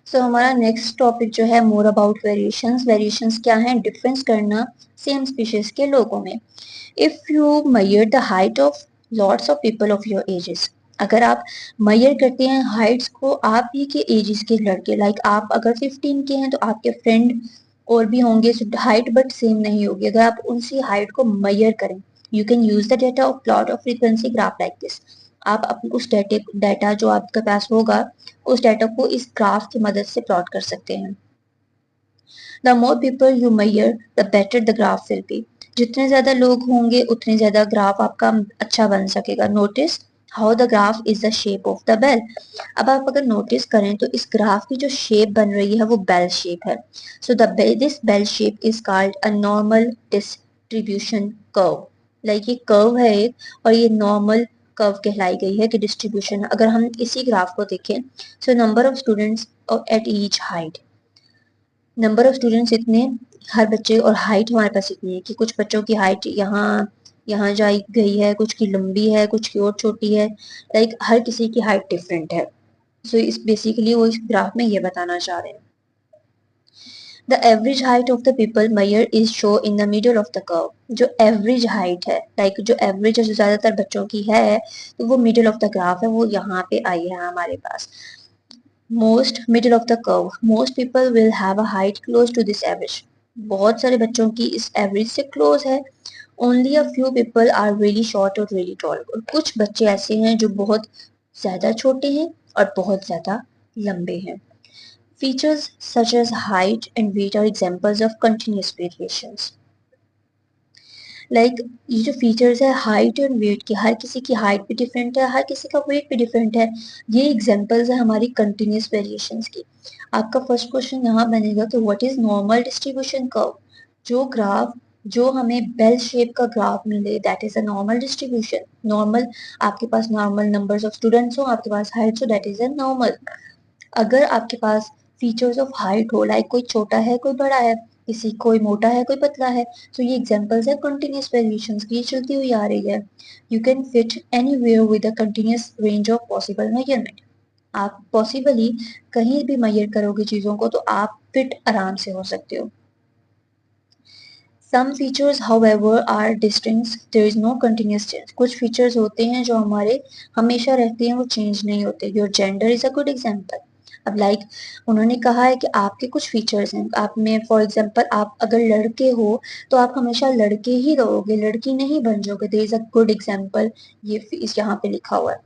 सो हमारा next topic जो है मोर अबाउट वेरिएशंस। वेरिएशंस क्या है? डिफरेंस करना सेम स्पीशीज के लोगों में। If you measure the height of lots of people of your ages, अगर आप मेजर करते हैं हाइट्स को आप ही के एजेस के लड़के, लाइक आप अगर 15 के हैं तो आपके फ्रेंड और भी होंगे हाइट बट सेम नहीं होगी। अगर आप उनकी हाइट को मेजर करें, you can use the data of plot of frequency graph like this. आप अपने उस डेटा जो आपके पास होगा, उस डेटा को इस ग्राफ की मदद से प्लॉट कर सकते हैं। The more people you measure the better the graph will be. जितने ज्यादा लोग होंगे उतने ज्यादा ग्राफ आपका अच्छा बन सकेगा। Notice how the graph is the shape of the bell. अब आप अगर नोटिस करें तो इस ग्राफ की जो शेप बन रही है वो बेल शेप है। So this bell shape is called a normal distribution curve. Like ये कर्व है एक, और ये नॉर्मल कर्व कहलाई गई है कि डिस्ट्रीब्यूशन। अगर हम इसी ग्राफ को देखें, so number of students at each height, number of students इतने हर बच्चे, और हाइट हमारे पास इतनी है कि कुछ बच्चों की हाइट यहाँ यहाँ जाई गई है, कुछ की लंबी है, कुछ की और छोटी है। लाइक हर किसी की हाइट डिफरेंट है। सो इस बेसिकली वो इस ग्राफ में ये बताना चाह रहे हैं। The average height of the people measure is show in the middle of the curve. जो एवरेज हाइट है, लाइक जो एवरेज है, जो ज्यादातर बच्चों की है, तो वो मिडल ऑफ द ग्राफ है, वो यहाँ पे आई है हमारे पास। Most middle of the curve, most people will have a height close to this average. बहुत सारे बच्चों की इस एवरेज से क्लोज है। Only a few people are really short और रियली टॉल। और कुछ बच्चे ऐसे हैं जो बहुत ज्यादा छोटे हैं और बहुत ज्यादा लंबे हैं। Features such as height and weight are examples of continuous variations. Like ये जो फीचर्स है हाइट और वेट की, हर किसी की हाइट भी डिफरेंट है, हर किसी का वेट भी डिफरेंट है, ये एग्जांपल्स है हमारी कंटिन्यूस वेरिएशंस की। आपका फर्स्ट क्वेश्चन यहाँ बनेगा कि what is normal distribution curve. जो ग्राफ, जो हमें बेल शेप का ग्राफ मिले, that is a normal distribution. Normal, आपके पास नॉर्मल नंबर्स ऑफ स्टूडेंट्स हो, आपके पास हाइट हो, दैट इज अ नॉर्मल। अगर आपके पास फीचर्स ऑफ हाइट हो, लाइक कोई छोटा है कोई बड़ा है, किसी कोई मोटा है कोई पतला है, तो ये एग्जांपल्स है कंटीन्यूअस वेरिएशंस की, चलती हुई आ रही है। You can fit anywhere with a continuous range of possible measurement. आप पॉसिबली कहीं भी मेजर करोगे चीजों को तो आप फिट आराम से हो सकते हो। Some features, however, are distinct. There is no continuous change. कुछ features होते हैं जो हमारे हमेशा रहते हैं, वो change नहीं होते। Your gender is a good example. अब लाइक उन्होंने कहा है कि आपके कुछ फीचर्स हैं, आप में फॉर एग्जांपल आप अगर लड़के हो तो आप हमेशा लड़के ही रहोगे, लड़की नहीं बन जाओगे। There is a good example, ये इस यहाँ पे लिखा हुआ है।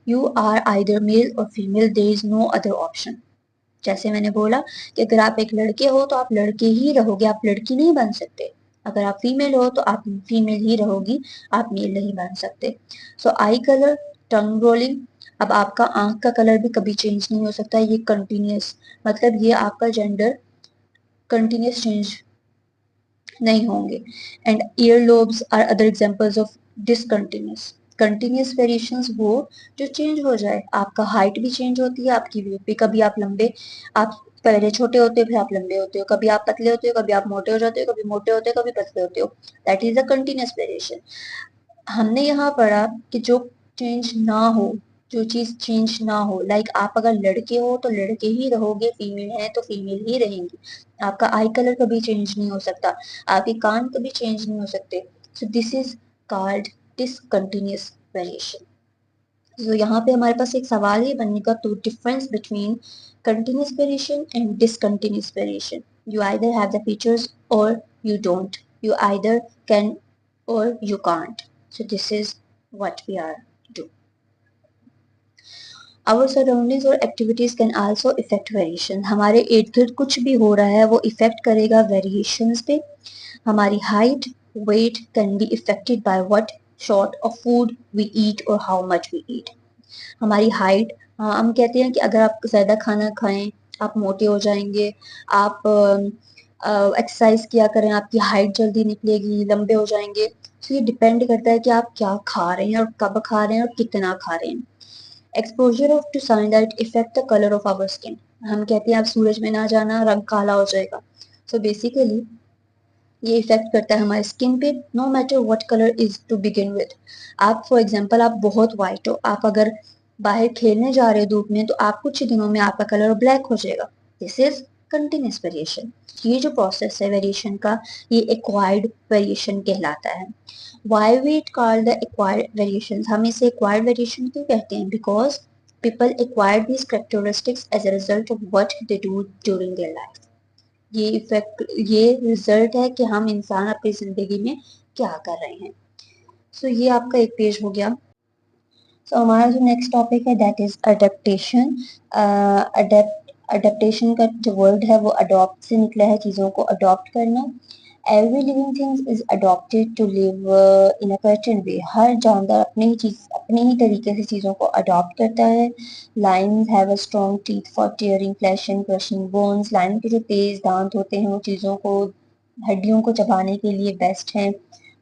यू आर आइदर मेल और female, there is no other option. जैसे मैंने बोला कि अगर आप एक लड़के हो तो आप लड़के ही रहोगे, आप लड़की नहीं बन सकते। अगर आप फीमेल हो तो आप फीमेल ही रहोगी, आप मेल नहीं बन सकते। सो आई कलर, टंग रोलिंग, अब आपका आंख का कलर भी कभी चेंज नहीं हो सकता, ये कंटिन्यूस, मतलब ये आपका जेंडर कंटिन्यूस चेंज नहीं होंगे। And ear lobes are other examples of discontinuous. Continuous variations वो जो चेंज हो जाए, आपका हाइट भी चेंज होती है, आपकी वेट भी, कभी आप लंबे, आप पहले छोटे होते हो फिर आप लंबे होते हो, कभी आप पतले होते हो, कभी आप मोटे हो जाते हो, कभी मोटे होते हो, कभी पतले होते हो। That is a continuous variation. हमने यहाँ पढ़ा कि जो चेंज ना हो, जो चीज चेंज ना हो, लाइक आप अगर लड़के हो तो लड़के ही रहोगे, फीमेल है तो फीमेल ही रहेंगी। आपका आई कलर कभी चेंज नहीं हो सकता, आपके कान कभी चेंज नहीं हो सकते। So this is called discontinuous variation. तो यहाँ पे हमारे पास एक सवाल ये बनेगा, two difference between continuous variation and discontinuous variation. You either have the features or you don't, you either can or you can't. So this is what we are do. Our surroundings और activities can also affect variation. हमारे इर्द गिर्द कुछ भी हो रहा है वो इफेक्ट करेगा वेरिएशंस पे। हमारी height, weight can be affected by what sort of food we eat or how much we eat. हमारी हाइट, हम कहते हैं कि अगर आप ज्यादा खाना खाएं आप मोटे हो जाएंगे, आप एक्सरसाइज किया करें आपकी हाइट जल्दी निकलेगी, लंबे हो जाएंगे। तो ये डिपेंड करता है कि आप क्या खा रहे हैं और कब खा रहे हैं और कितना खा रहे हैं। Exposure of to sunlight effect the colour of our skin. हम कहते हैं आप सूरज में ना जाना, रंग काला हो जाएगा। सो बेसिकली ये इफेक्ट करता है हमारे स्किन पे, no matter what colour is to begin with. आप फॉर एग्जांपल आप बहुत वाइट हो, आप अगर बाहर खेलने जा रहे हो धूप में तो आप कुछ ही दिनों में आपका कलर ब्लैक हो जाएगा। This is continuous variation. ये जो प्रोसेस है वेरिएशन का, ये एक्वायर्ड वेरिएशन कहलाता है। Why we call the acquired variation, हम इसे एक्वायर्ड वेरिएशन क्यों कहते हैं? Because people acquire these characteristics as a result of what they do during their life. ये इफेक्ट, ये रिजल्ट है कि हम इंसान अपनी जिंदगी में क्या कर रहे हैं। सो ये आपका एक पेज हो गया। सो हमारा जो नेक्स्ट टॉपिक है दैट इज अडेप्टेशन। अडेप्टेशन का जो वर्ड है वो अडॉप्ट से निकला है, चीज़ों को अडॉप्ट करना। Every living things is adopted to live in a certain way. हर जानदार अपने ही चीज अपने ही तरीके से चीज़ों को अडॉप्ट करता है। Lions have a strong teeth for tearing flesh and crushing bones. Lion के जो तेज दांत होते हैं वो चीज़ों को, हड्डियों को चबाने के लिए बेस्ट हैं।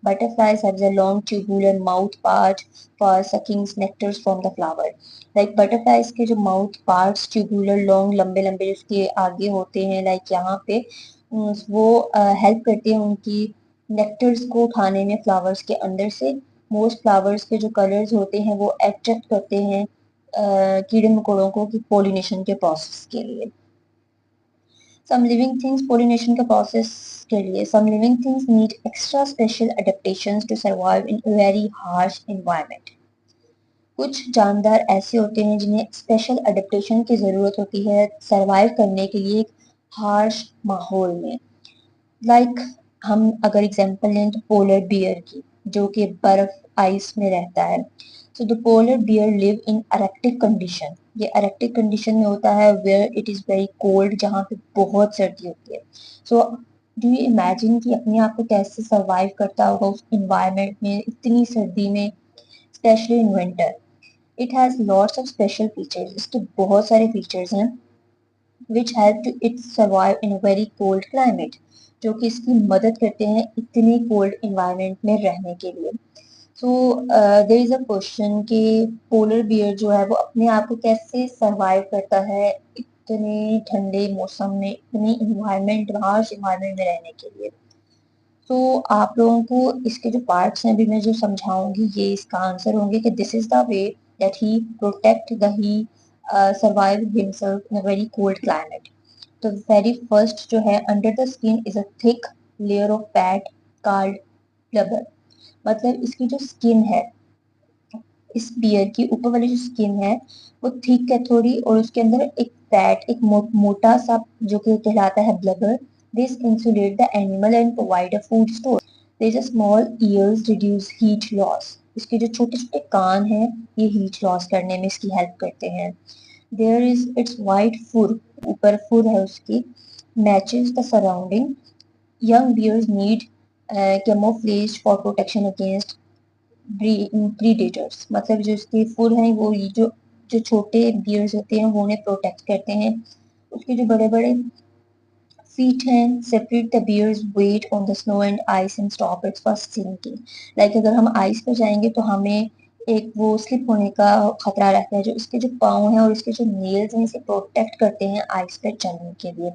Butterflies have a long tubular mouth part for sucking nectars from the flower. Like butterflies के जो mouth parts tubular long लंबे लंबे उसके आगे होते हैं, like यहाँ पे वो हेल्प करते हैं उनकी नेक्टर्स को उठाने में फ्लावर्स के अंदर से। मोस्ट फ्लावर्स के जो कलर्स होते हैं वो अट्रैक्ट करते हैं कीड़े मकोड़ों को कि पोलिनेशन के प्रोसेस के लिए। Some living things pollination का process के लिए some living things need extra special adaptations to survive in a very harsh environment. कुछ जानदार ऐसे होते हैं जिन्हें स्पेशल अडेप्टेशन की जरूरत होती है सरवाइव करने के लिए एक हार्श माहौल में। लाइक हम अगर एग्जांपल लें तो पोलर बियर की, जो कि बर्फ आइस में रहता है। So the polar bear live in arctic condition. ये अरेक्टिव कंडीशन में होता है where it is very cold, जहाँ पे बहुत सर्दी होती है। सो डू यू इमेजिन कि अपने आप को कैसे सरवाइव करता होगा उस इन्वायरमेंट में इतनी सर्दी में, specially in winter. It has lots of special features, इसके बहुत सारे फीचर्स हैं which help to it survive in a very cold climate, जो कि इसकी मदद करते हैं इतनी कोल्ड इन्वायरमेंट में रहने के लिए। So there is a question कि पोलर बियर जो है वो अपने आप को कैसे सरवाइव करता है इतने ठंडे मौसम में, इतनी इन्वायरमेंट हार्श इन्वायरमेंट में रहने के लिए। तो आप लोगों को इसके जो पार्ट्स हैं अभी मैं जो समझाऊंगी ये इसका आंसर होंगे कि this is the way that he protect the he survive himself in a very cold climate. तो वेरी फर्स्ट जो है under the skin is a thick layer of fat called blubber. मतलब इसकी जो स्किन है, इस बियर की ऊपर वाली जो स्किन है वो थिक है थोड़ी, और उसके अंदर एक फैट, एक मोटा सा जो कि कहलाता है blubber. This insulate the animal and provide a food store. There is a small ears reduce heat loss. इसके जो छोटे छोटे कान हैं ये हीट लॉस करने में इसकी हेल्प करते हैं। देयर इज इट्स वाइट फुर, ऊपर फुर है उसकी, matches the surrounding. Young bears need camouflage for protection against predators. मतलब जो इसके फुर हैं वो ये जो जो छोटे बियर्स होते हैं वो उन्हें प्रोटेक्ट करते हैं। उसके जो बड़े बड़े फीट हैं separate the bears weight on the snow and ice and stop its for sinking. Like अगर हम आइस पर जाएंगे तो हमें एक वो स्लिप होने का खतरा रहता है। जो इसके जो पाँव हैं और इसके जो नेल्स हैं इसे प्रोटेक्ट करते हैं आइस पर चलने के लिए।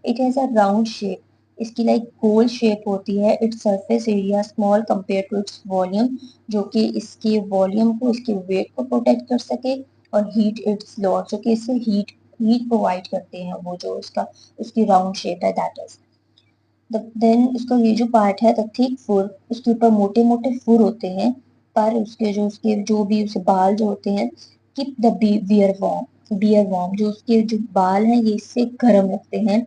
It has a round shape, इसकी लाइक गोल शेप होती है। Its surface area small compare to its volume, जो कि इसके वॉल्यूम को, इसके वेट को प्रोटेक्ट कर सके। और हीट इट्स लॉस, जो कि इससे हीट हीट प्रोवाइड करते हैं वो जो उसका उसकी राउंड शेप है दैट इज। देन इसका ये जो पार्ट है द थिक फुर, उसके ऊपर मोटे मोटे फुर होते हैं। पर उसके जो भी उसे बाल जो होते हैं कीप द बियर वॉर्म, जो उसके जो बाल हैं ये इससे गर्म रखते हैं।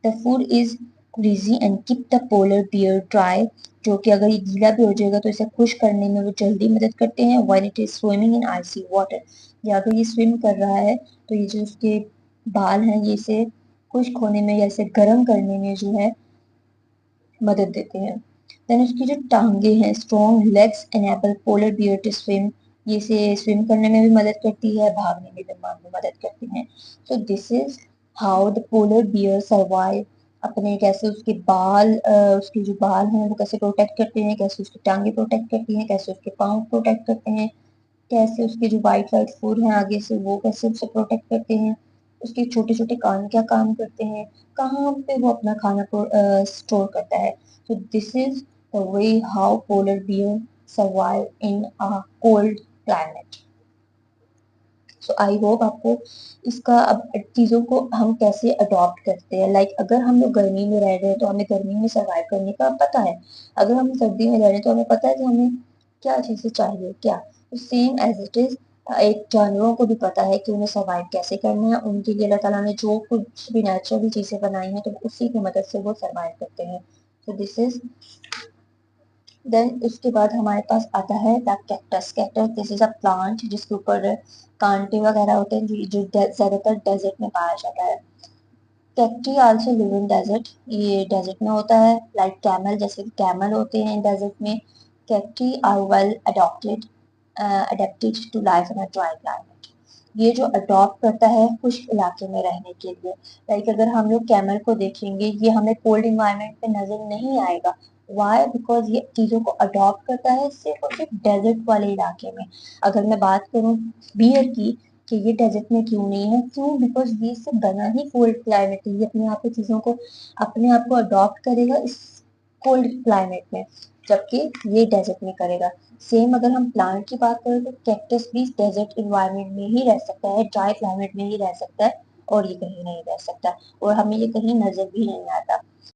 द फुर is greasy and keep the polar beer dry, जो कि अगर ये गीला भी हो जाएगा तो इसे खुश करने में वो जल्दी मदद करते हैं। When it is swimming in icy water, या अगर ये स्विम कर रहा है तो ये जो उसके बाल हैं ये इसे खुश्क होने में या इसे गर्म करने में जो है मदद देते हैं। देन उसकी जो टांगे हैं strong legs enable polar bear to swim, ये से स्विम करने में भी मदद करती है, भागने में भी मदद करती हैं। सो this is how the polar beer survive. अपने कैसे उसके बाल उसके जो बाल हैं वो कैसे प्रोटेक्ट करते हैं, कैसे उसकी टांगे प्रोटेक्ट करती हैं, कैसे उसके पाँव प्रोटेक्ट करते हैं, कैसे उसके जो वाइट वाइट फूर हैं आगे से वो कैसे उसे प्रोटेक्ट करते हैं, उसके छोटे छोटे कान क्या काम करते हैं, कहाँ पे वो अपना खाना स्टोर करता है। So this is the way how polar bear survive in a cold climate. So I hope आपको इसका अब चीज़ों को हम कैसे अडॉप्ट करते हैं। लाइक अगर हम लोग गर्मी में रह रहे हैं तो हमें गर्मी में सर्वाइव करने का पता है, अगर हम सर्दी में रह रहे हैं तो हमें पता है कि हमें क्या चीज़ें चाहिए क्या। तो सेम एज इट इज एक जानवरों को भी पता है कि उन्हें सर्वाइव कैसे करना है, उनके लिए अल्लाह ताला ने जो कुछ भी नेचुरली चीज़ें बनाई हैं तो उसी की मदद से वो सर्वाइव करते हैं। तो दिस इज देन उसके बाद हमारे पास आता है the cactus. Cactus this is a plant जिसके ऊपर कांटे वगैरह होते हैं जो ज्यादातर डेजर्ट में पाया जाता है। Cacti also live in desert, ये डेजर्ट में होता है। लाइक कैमल, जैसे कैमल होते हैं डेजर्ट में। Cacti are well adopted adapted to life in a dry climate. ये जो अडॉप्ट करता है खुश्क इलाके में रहने के लिए। लाइक अगर हम लोग कैमल को देखेंगे ये हमें कोल्ड इन्वायरमेंट में नजर नहीं आएगा। वाई? बिकॉज ये चीजों को अडॉप्ट करता है सिर्फ और सिर्फ डेजर्ट वाले इलाके में। अगर मैं बात करूँ बियर की कि ये डेजर्ट में क्यों नहीं है, क्यों? बिकॉज ये सिर्फ बना ही कोल्ड क्लाइमेट है, ये अपने आप को चीजों को अपने आप को अडॉप्ट करेगा इस कोल्ड क्लाइमेट में, जबकि ये डेजर्ट में करेगा। सेम अगर हम प्लांट की बात करें तो कैक्टस भी डेजर्ट इन्वायरमेंट में ही रह सकता है, ड्राई क्लाइमेट में ही रह सकता है, और ये कहीं नहीं रह सकता, और हमें ये कहीं नजर भी नहीं आता।